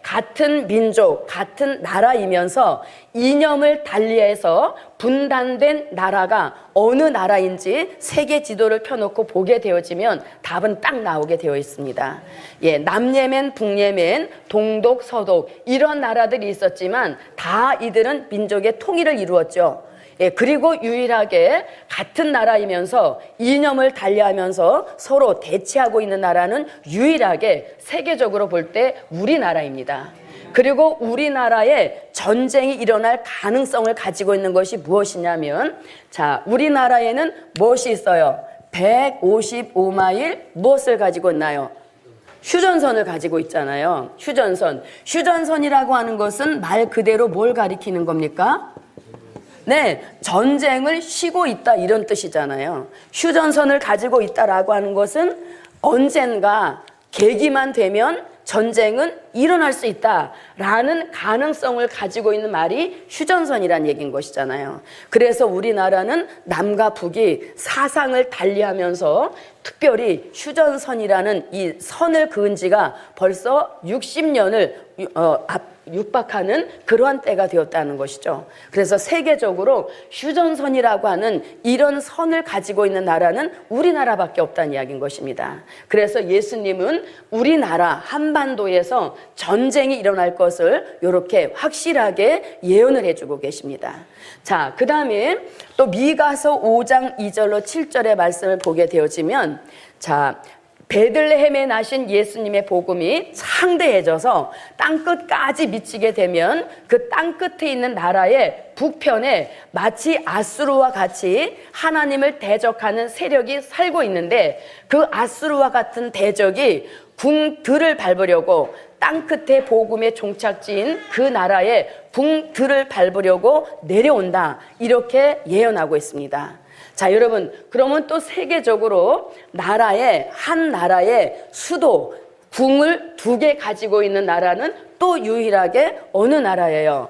같은 민족, 같은 나라이면서 이념을 달리해서 분단된 나라가 어느 나라인지 세계 지도를 펴놓고 보게 되어지면 답은 딱 나오게 되어 있습니다. 예, 남예멘, 북예멘, 동독, 서독 이런 나라들이 있었지만 다 이들은 민족의 통일을 이루었죠. 예, 그리고 유일하게 같은 나라이면서 이념을 달리하면서 서로 대치하고 있는 나라는 유일하게 세계적으로 볼 때 우리나라입니다. 그리고 우리나라에 전쟁이 일어날 가능성을 가지고 있는 것이 무엇이냐면, 자, 우리나라에는 무엇이 있어요? 155마일 무엇을 가지고 있나요? 휴전선을 가지고 있잖아요. 휴전선이라고 하는 것은 말 그대로 뭘 가리키는 겁니까? 네, 전쟁을 쉬고 있다 이런 뜻이잖아요. 휴전선을 가지고 있다라고 하는 것은 언젠가 계기만 되면 전쟁은 일어날 수 있다라는 가능성을 가지고 있는 말이 휴전선이란 얘기인 것이잖아요. 그래서 우리나라는 남과 북이 사상을 달리하면서 특별히 휴전선이라는 이 선을 그은 지가 벌써 60년을 육박하는 그러한 때가 되었다는 것이죠. 그래서 세계적으로 휴전선이라고 하는 이런 선을 가지고 있는 나라는 우리나라밖에 없다는 이야기인 것입니다. 그래서 예수님은 우리나라 한반도에서 전쟁이 일어날 것을 이렇게 확실하게 예언을 해주고 계십니다. 자, 그 다음에 또 미가서 5장 2절로 7절의 말씀을 보게 되어지면, 자, 베들레헴에 나신 예수님의 복음이 창대해져서 땅끝까지 미치게 되면 그 땅끝에 있는 나라의 북편에 마치 아수르와 같이 하나님을 대적하는 세력이 살고 있는데, 그 아수르와 같은 대적이 궁들을 밟으려고 땅끝에 복음의 종착지인 그 나라의 궁들을 밟으려고 내려온다, 이렇게 예언하고 있습니다. 자, 여러분, 그러면 또 세계적으로 한 나라의 수도, 궁을 2개 가지고 있는 나라는 또 유일하게 어느 나라예요?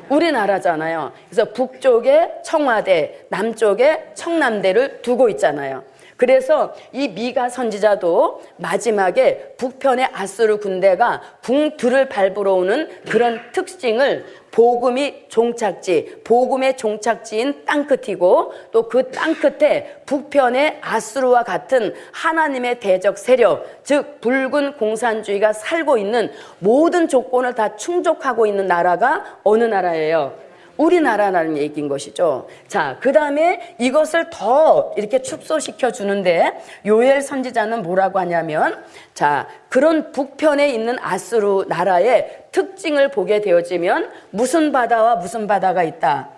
우리나라잖아요. 그래서 북쪽에 청와대, 남쪽에 청남대를 두고 있잖아요. 그래서 이 미가 선지자도 마지막에 북편의 아수르 군대가 궁들을 밟으러 오는 그런 특징을 복음의 종착지인 땅끝이고, 또 그 땅끝에 북편의 아수르와 같은 하나님의 대적 세력, 즉 붉은 공산주의가 살고 있는 모든 조건을 다 충족하고 있는 나라가 어느 나라예요? 우리나라라는 얘기인 것이죠. 자, 그 다음에 이것을 더 이렇게 축소시켜 주는데 요엘 선지자는 뭐라고 하냐면, 자, 그런 북편에 있는 아수르 나라의 특징을 보게 되어지면 무슨 바다와 무슨 바다가 있다?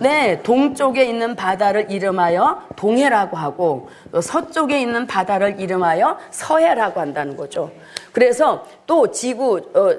네, 동쪽에 있는 바다를 이름하여 동해라고 하고, 또 서쪽에 있는 바다를 이름하여 서해라고 한다는 거죠. 그래서 또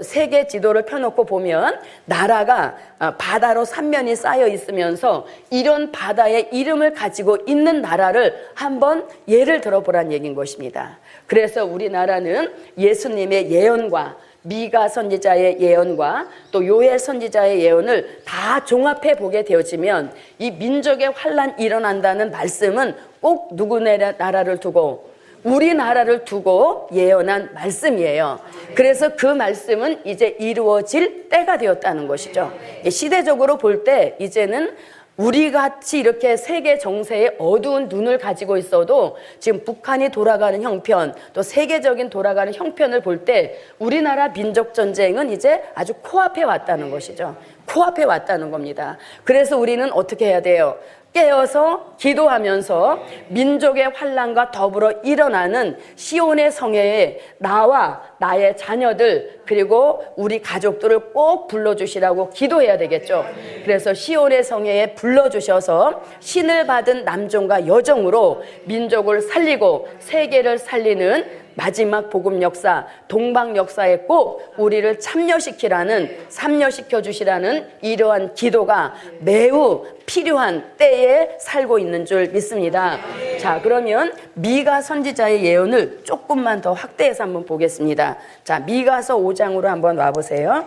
세계 지도를 펴놓고 보면 나라가 바다로 삼면이 쌓여 있으면서 이런 바다의 이름을 가지고 있는 나라를 한번 예를 들어보란 얘기인 것입니다. 그래서 우리나라는 예수님의 예언과 미가 선지자의 예언과 또 요엘 선지자의 예언을 다 종합해 보게 되어지면 이 민족의 환란이 일어난다는 말씀은 꼭 누구네 나라를 두고, 우리나라를 두고 예언한 말씀이에요. 그래서 그 말씀은 이제 이루어질 때가 되었다는 것이죠. 시대적으로 볼 때 이제는 우리 같이 이렇게 세계 정세에 어두운 눈을 가지고 있어도 지금 북한이 돌아가는 형편, 또 세계적인 돌아가는 형편을 볼 때 우리나라 민족 전쟁은 이제 아주 코앞에 왔다는 것이죠. 코앞에 왔다는 겁니다. 그래서 우리는 어떻게 해야 돼요? 깨어서 기도하면서 민족의 환란과 더불어 일어나는 시온의 성회에 나와 나의 자녀들 그리고 우리 가족들을 꼭 불러주시라고 기도해야 되겠죠. 그래서 시온의 성회에 불러주셔서 신을 받은 남종과 여종으로 민족을 살리고 세계를 살리는 마지막 복음 역사, 동방 역사에 꼭 우리를 참여시켜 주시라는 이러한 기도가 매우 필요한 때에 살고 있는 줄 믿습니다. 자, 그러면 미가 선지자의 예언을 조금만 더 확대해서 한번 보겠습니다. 자, 미가서 5장으로 한번 와보세요.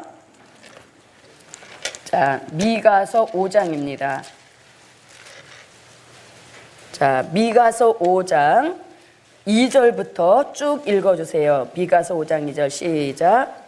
자, 미가서 5장입니다. 자, 미가서 5장 2절부터 쭉 읽어주세요. 미가서 5장 2절 시작.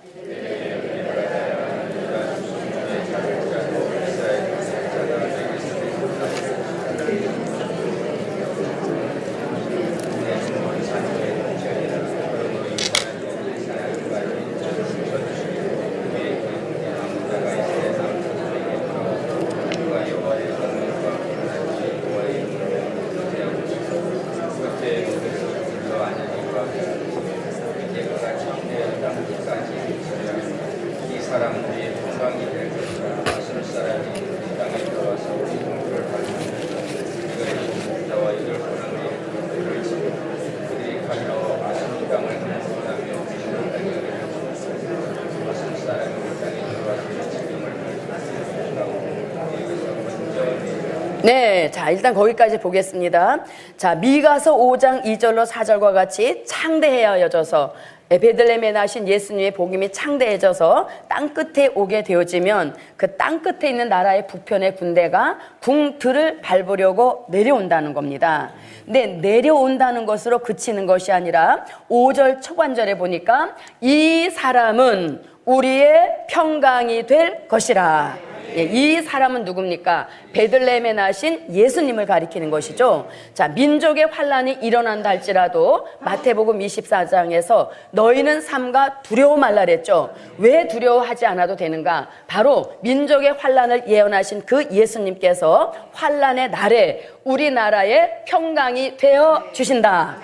네, 자, 일단 거기까지 보겠습니다. 자, 미가서 5장 2절로 4절과 같이 창대해져서 베들레헴에 나신 예수님의 복음이 창대해져서 땅끝에 오게 되어지면 그 땅끝에 있는 나라의 북편의 군대가 궁들을 밟으려고 내려온다는 겁니다. 근데 내려온다는 것으로 그치는 것이 아니라 5절 초반절에 보니까 이 사람은 우리의 평강이 될 것이라. 이 사람은 누굽니까? 베들레헴에 나신 예수님을 가리키는 것이죠. 자, 민족의 환란이 일어난다 할지라도 마태복음 24장에서 너희는 삼가 두려워 말라 그랬죠. 왜 두려워하지 않아도 되는가? 바로 민족의 환란을 예언하신 그 예수님께서 환란의 날에 우리나라에 평강이 되어 주신다.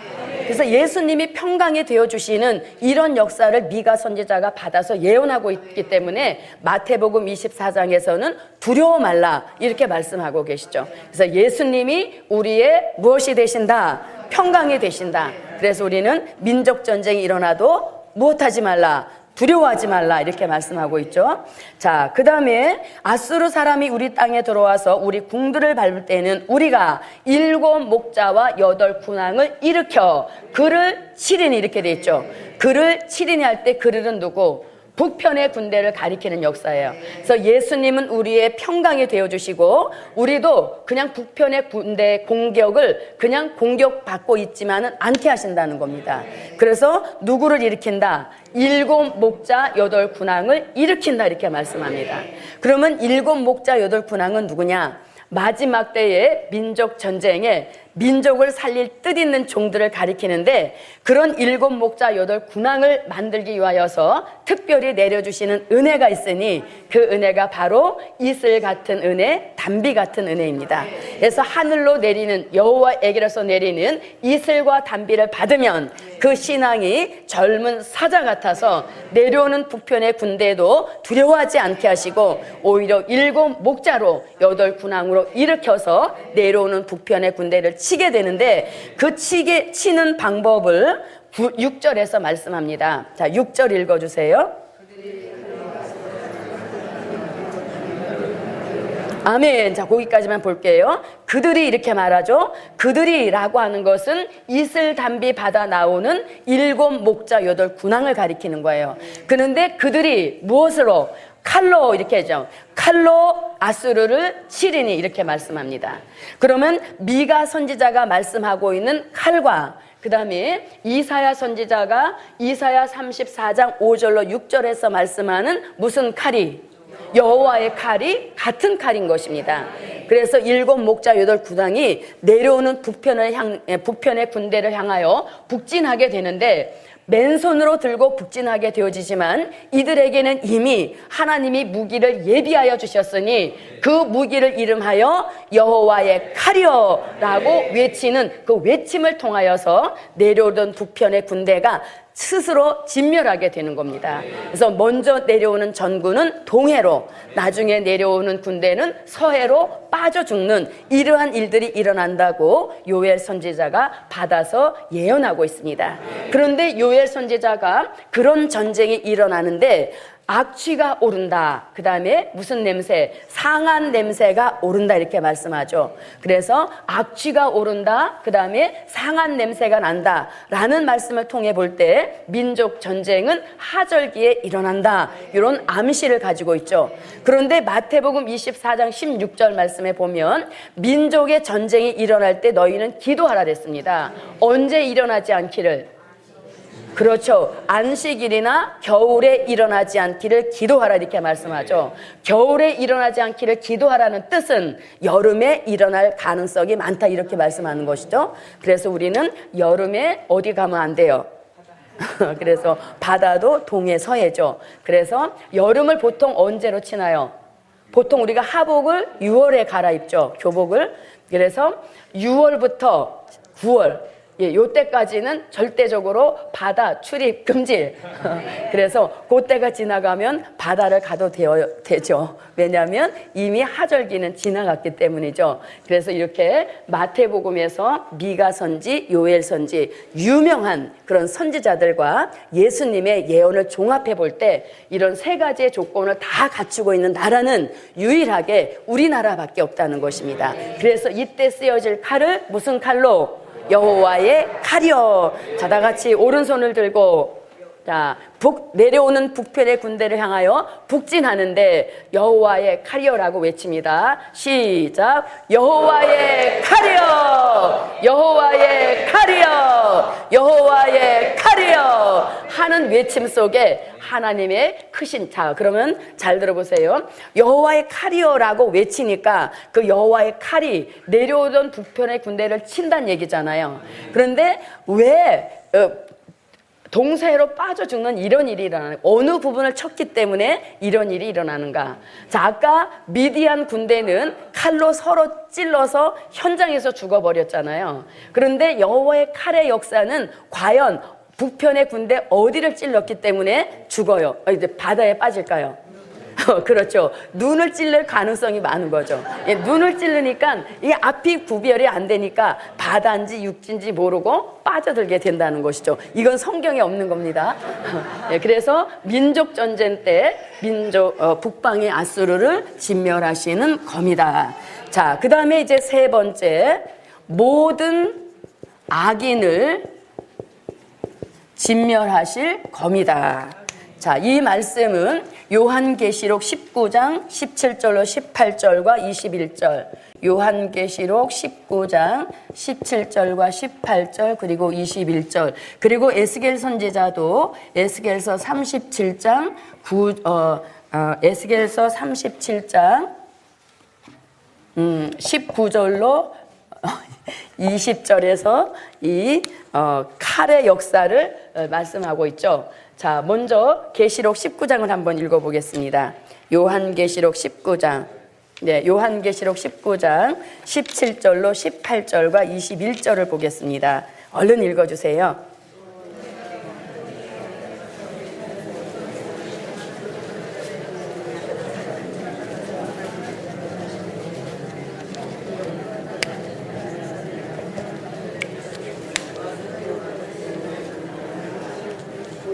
그래서 예수님이 평강이 되어 주시는 이런 역사를 미가 선지자가 받아서 예언하고 있기 때문에 마태복음 24장에서는 두려워 말라 이렇게 말씀하고 계시죠. 그래서 예수님이 우리의 무엇이 되신다? 평강이 되신다. 그래서 우리는 민족 전쟁이 일어나도 무엇하지 말라? 두려워하지 말라 이렇게 말씀하고 있죠. 자, 그 다음에 아수르 사람이 우리 땅에 들어와서 우리 궁들을 밟을 때는 우리가 7 목자와 8 군왕을 일으켜 그를 치리니 이렇게 돼 있죠. 그를 치리니 할 때 그들은 누구? 북편의 군대를 가리키는 역사예요. 그래서 예수님은 우리의 평강이 되어주시고 우리도 그냥 북편의 군대 공격을 그냥 공격받고 있지만은 않게 하신다는 겁니다. 그래서 누구를 일으킨다? 7 목자 8 군왕을 일으킨다 이렇게 말씀합니다. 그러면 7 목자 8 군왕은 누구냐? 마지막 때의 민족 전쟁에 민족을 살릴 뜻 있는 종들을 가리키는데 그런 7 목자 8 군왕을 만들기 위하여서 특별히 내려주시는 은혜가 있으니 그 은혜가 바로 이슬 같은 은혜, 담비 같은 은혜입니다. 그래서 하늘로 내리는 여호와에게로서 내리는 이슬과 담비를 받으면 그 신앙이 젊은 사자 같아서 내려오는 북편의 군대도 두려워하지 않게 하시고 오히려 7 목자로 8 군왕으로 일으켜서 내려오는 북편의 군대를 치게 되는데 그 치는 방법을 6절에서 말씀합니다. 자, 6절 읽어주세요. 아멘. 자, 거기까지만 볼게요. 그들이 이렇게 말하죠. 그들이라고 하는 것은 이슬 담비 받아 나오는 7 목자 8 군왕을 가리키는 거예요. 그런데 그들이 무엇으로? 칼로 이렇게 하죠. 칼로 아수르를 치리니 이렇게 말씀합니다. 그러면 미가 선지자가 말씀하고 있는 칼과 그 다음에 이사야 선지자가 이사야 34장 5절로 6절에서 말씀하는 무슨 칼이? 여호와의 칼이 같은 칼인 것입니다. 그래서 7 목자 8 군왕이 내려오는 북편의 군대를 향하여 북진하게 되는데 맨손으로 들고 북진하게 되어지지만 이들에게는 이미 하나님이 무기를 예비하여 주셨으니 그 무기를 이름하여 여호와의 칼이여 라고 외치는 그 외침을 통하여서 내려오던 북편의 군대가 스스로 진멸하게 되는 겁니다. 그래서 먼저 내려오는 전군은 동해로, 나중에 내려오는 군대는 서해로 빠져 죽는 이러한 일들이 일어난다고 요엘 선지자가 받아서 예언하고 있습니다. 그런데 요엘 선지자가 그런 전쟁이 일어나는데 악취가 오른다. 그 다음에 무슨 냄새? 상한 냄새가 오른다 이렇게 말씀하죠. 그래서 악취가 오른다. 그 다음에 상한 냄새가 난다 라는 말씀을 통해 볼 때 민족 전쟁은 하절기에 일어난다. 이런 암시를 가지고 있죠. 그런데 마태복음 24장 16절 말씀에 보면 민족의 전쟁이 일어날 때 너희는 기도하라 그랬습니다. 언제 일어나지 않기를? 그렇죠. 안식일이나 겨울에 일어나지 않기를 기도하라 이렇게 말씀하죠. 겨울에 일어나지 않기를 기도하라는 뜻은 여름에 일어날 가능성이 많다 이렇게 말씀하는 것이죠. 그래서 우리는 여름에 어디 가면 안 돼요? 그래서 바다도 동해 서해죠. 그래서 여름을 보통 언제로 치나요? 보통 우리가 하복을 6월에 갈아입죠. 교복을. 그래서 6월부터 9월 요때까지는 절대적으로 바다 출입 금지. 그래서 그때가 지나가면 바다를 가도 되죠. 왜냐하면 이미 하절기는 지나갔기 때문이죠. 그래서 이렇게 마태복음에서 미가 선지, 요엘 선지 유명한 그런 선지자들과 예수님의 예언을 종합해 볼 때 이런 3가지의 조건을 다 갖추고 있는 나라는 유일하게 우리나라밖에 없다는 것입니다. 그래서 이때 쓰여질 칼을 무슨 칼로? 여호와의 칼이여. 자, 다 같이 오른손을 들고 자, 내려오는 북편의 군대를 향하여 북진하는데 여호와의 칼이여라고 외칩니다. 시작. 여호와의 칼이여, 여호와의 칼이여, 여호와의 칼이여 하는 외침 속에 하나님의 크신, 자, 그러면 잘 들어보세요. 여호와의 칼이여라고 외치니까 그 여호와의 칼이 내려오던 북편의 군대를 친다는 얘기잖아요. 그런데 왜 동사회로 빠져 죽는 이런 일이 일어나는, 어느 부분을 쳤기 때문에 이런 일이 일어나는가. 자, 아까 미디안 군대는 칼로 서로 찔러서 현장에서 죽어버렸잖아요. 그런데 여호와의 칼의 역사는 과연 북편의 군대 어디를 찔렀기 때문에 죽어요? 이제 바다에 빠질까요? 그렇죠. 눈을 찔릴 가능성이 많은 거죠. 예, 눈을 찔르니까 이 앞이 구별이 안 되니까 바다인지 육지인지 모르고 빠져들게 된다는 것이죠. 이건 성경에 없는 겁니다. 예, 그래서 민족 전쟁 때 북방의 아수르를 진멸하시는 검이다. 자, 그 다음에 이제 세 번째, 모든 악인을 진멸하실 검이다. 자, 이 말씀은 요한계시록 19장 17절로 18절과 21절, 요한계시록 19장 17절과 18절 그리고 21절, 그리고 에스겔 선지자도 에스겔서 37장 에스겔서 37장 19절로 20절에서 이 칼의 역사를 말씀하고 있죠. 자, 먼저 계시록 19장을 한번 읽어보겠습니다. 요한계시록 19장, 네, 요한계시록 19장 17절로 18절과 21절을 보겠습니다. 얼른 읽어주세요.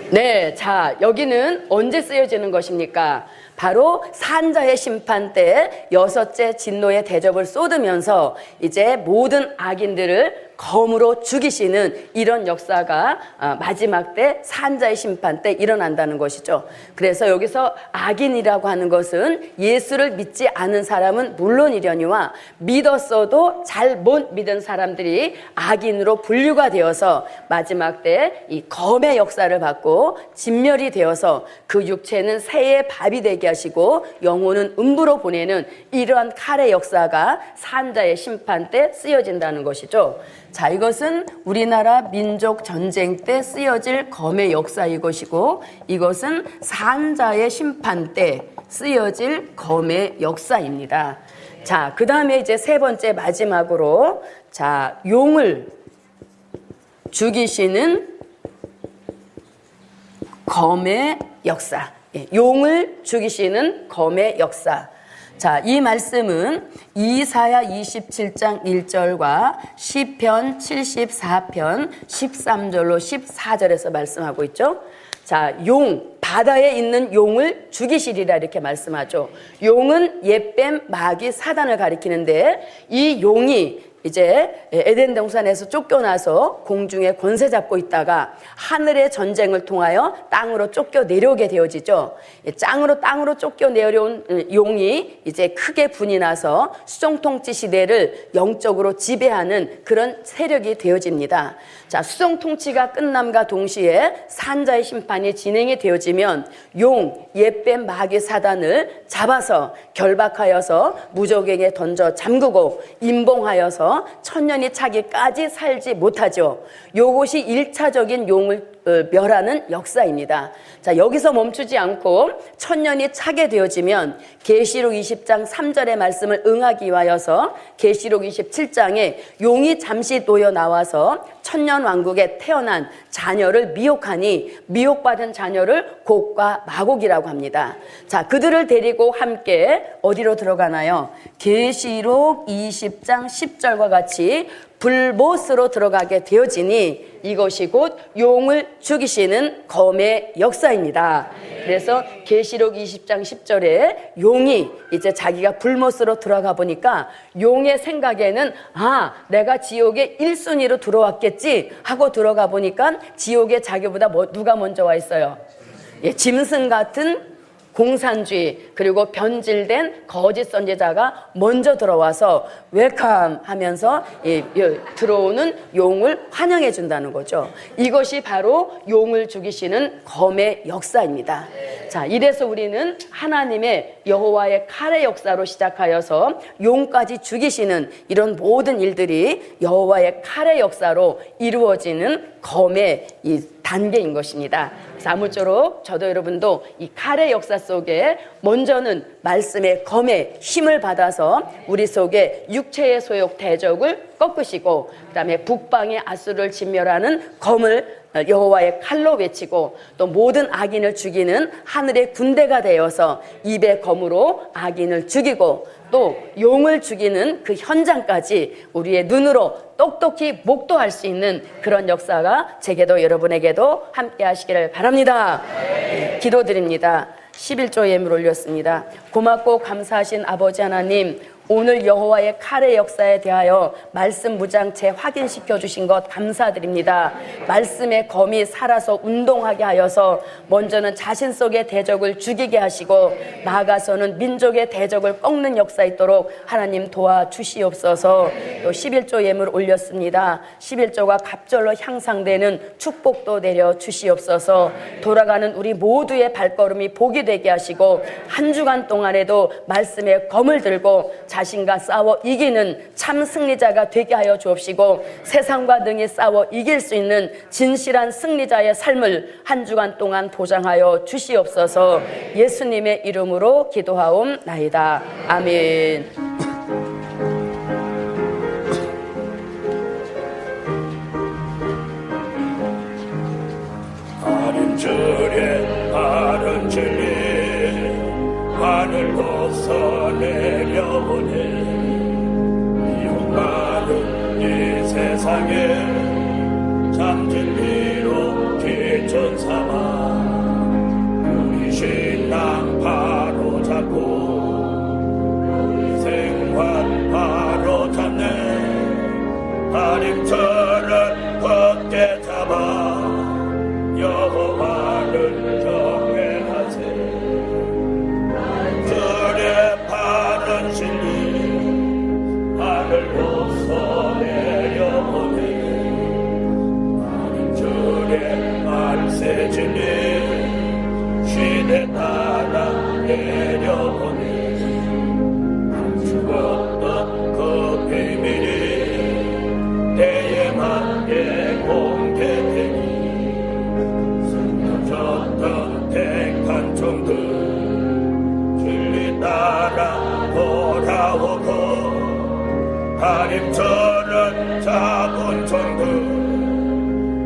네, 자, 여기는 언제 쓰여지는 것입니까? 바로 산자의 심판 때 여섯째 진노의 대접을 쏟으면서 이제 모든 악인들을 검으로 죽이시는 이런 역사가 마지막 때 산자의 심판 때 일어난다는 것이죠. 그래서 여기서 악인이라고 하는 것은 예수를 믿지 않은 사람은 물론이려니와 믿었어도 잘 못 믿은 사람들이 악인으로 분류가 되어서 마지막 때 이 검의 역사를 받고 진멸이 되어서 그 육체는 새의 밥이 되게 하시고 영혼은 음부로 보내는 이러한 칼의 역사가 산자의 심판 때 쓰여진다는 것이죠. 자, 이것은 우리나라 민족 전쟁 때 쓰여질 검의 역사인 것이고, 이것은 산자의 심판 때 쓰여질 검의 역사입니다. 자, 그 다음에 이제 세 번째 마지막으로, 자, 용을 죽이시는 검의 역사. 용을 죽이시는 검의 역사. 자, 이 말씀은 이사야 27장 1절과 시편 74편 13절로 14절에서 말씀하고 있죠. 자, 바다에 있는 용을 죽이시리라 이렇게 말씀하죠. 용은 옛뱀, 마귀, 사단을 가리키는데 이 용이 이제 에덴 동산에서 쫓겨나서 공중에 권세 잡고 있다가 하늘의 전쟁을 통하여 땅으로 쫓겨 내려오게 되어지죠. 땅으로 쫓겨 내려온 용이 이제 크게 분이 나서 수정통치 시대를 영적으로 지배하는 그런 세력이 되어집니다. 자, 수정통치가 끝남과 동시에 산자의 심판이 진행이 되어지면 옛뱀, 마귀, 사단을 잡아서 결박하여서 무저갱에 던져 잠그고 임봉하여서 천년이 차기까지 살지 못하죠. 요것이 1차적인 용을 멸하는 역사입니다. 자, 여기서 멈추지 않고 천년이 차게 되어지면 계시록 20장 3절의 말씀을 응하기 위하여서 계시록 27장에 용이 잠시 놓여 나와서 천년 왕국에 태어난 자녀를 미혹하니 미혹받은 자녀를 곡과 마곡이라고 합니다. 자, 그들을 데리고 함께 어디로 들어가나요? 계시록 20장 10절과 같이 불못으로 들어가게 되어지니 이것이 곧 용을 죽이시는 검의 역사입니다. 그래서 계시록 20장 10절에 용이 이제 자기가 불못으로 들어가 보니까 용의 생각에는 내가 지옥에 1순위로 들어왔겠지 하고 들어가 보니까 지옥에 자기보다 누가 먼저 와 있어요? 짐승 같은 공산주의 그리고 변질된 거짓 선지자가 먼저 들어와서 웰컴 하면서 들어오는 용을 환영해 준다는 거죠. 이것이 바로 용을 죽이시는 검의 역사입니다. 자, 이래서 우리는 하나님의 여호와의 칼의 역사로 시작하여서 용까지 죽이시는 이런 모든 일들이 여호와의 칼의 역사로 이루어지는 검의 이 단계인 것입니다. 그래서 아무쪼록 저도 여러분도 이 칼의 역사 속에 먼저는 말씀의 검에 힘을 받아서 우리 속에 육체의 소욕 대적을 꺾으시고, 그 다음에 북방의 아수를 진멸하는 검을 여호와의 칼로 외치고, 또 모든 악인을 죽이는 하늘의 군대가 되어서 입의 검으로 악인을 죽이고, 또 용을 죽이는 그 현장까지 우리의 눈으로 똑똑히 목도할 수 있는 그런 역사가 제게도 여러분에게도 함께 하시기를 바랍니다. 네, 기도드립니다. 11조 예물 올렸습니다. 고맙고 감사하신 아버지 하나님, 오늘 여호와의 칼의 역사에 대하여 말씀 무장체 확인시켜 주신 것 감사드립니다. 말씀의 검이 살아서 운동하게 하여서 먼저는 자신 속의 대적을 죽이게 하시고, 나아가서는 민족의 대적을 꺾는 역사 있도록 하나님 도와주시옵소서. 또 11조 예물 올렸습니다. 11조가 갑절로 향상되는 축복도 내려 주시옵소서. 돌아가는 우리 모두의 발걸음이 복이 되게 하시고, 한 주간 동안에도 말씀의 검을 들고 자신과 싸워 이기는 참 승리자가 되게 하여 주옵시고, 세상과 능히 싸워 이길 수 있는 진실한 승리자의 삶을 한 주간 동안 보장하여 주시옵소서. 예수님의 이름으로 기도하옵나이다. 아멘. 주의 바른 진리 하늘로서 내려오네. 미혹하는 이 세상에 참 진리로 기준 삼아 우리 신앙 바로 잡고 우리 생활 바로 잡네. 다림처럼 걷게 잡아 여호와를 경외하세. 주의 바른 진리 하늘로서 내려오네. 주의 말세 진리 시대 따라 내려오네. 죽었던 그 비밀이 때에 맞게 공개되니 어떤 택한 종들 진리 따라 돌아오고, 다림처럼 잡은 종들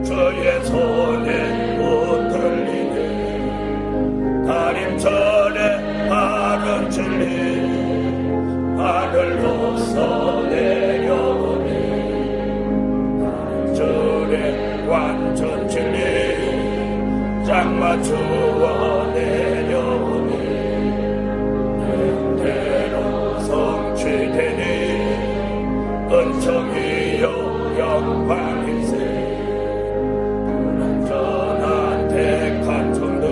주의 손에 붙들리네. 다림처럼 바른 진리 하늘로서 내려오네. 다림처럼 완전 진리 짝 맞추어 내려오니 때로 성취되니 은총이요 영광일세. 불완전한 택한 종들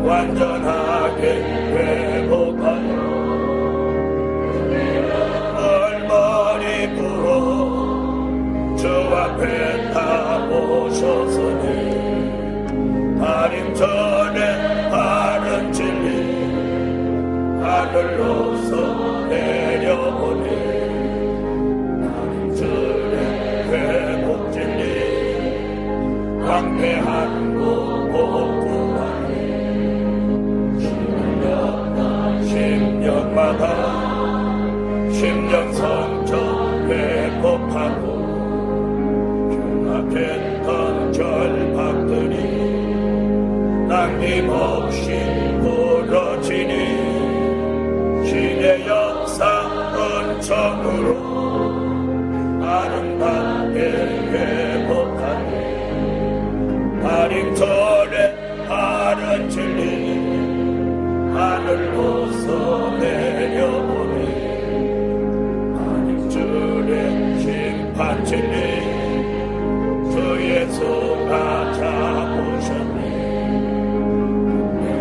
완전하게 회복하여 얼머리 부어 주 앞에 다 모셔서니 다림전에 바른 진리 하늘로서 내려오네. 다림전에 회복 진리 황폐한 곳 복구하네. 10년마다 10년 성전 회복하고 흉악했던 결박들이 남김없이 부러지니 신의 역사 은총으로 아름답게 회복하네. 다림전에 바른 진리 하늘로서 내려오네. 다림줄에 심판 진리 주 예수가 잡으셨네.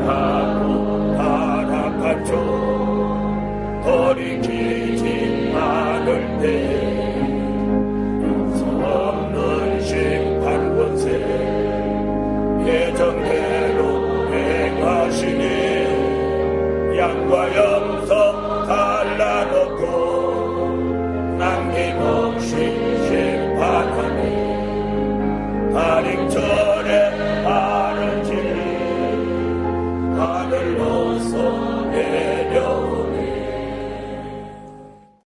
하고 타락한 쪽 돌이키지 않을 때에 용서 없는 심판 권세 예정대로 행하시니 양과 영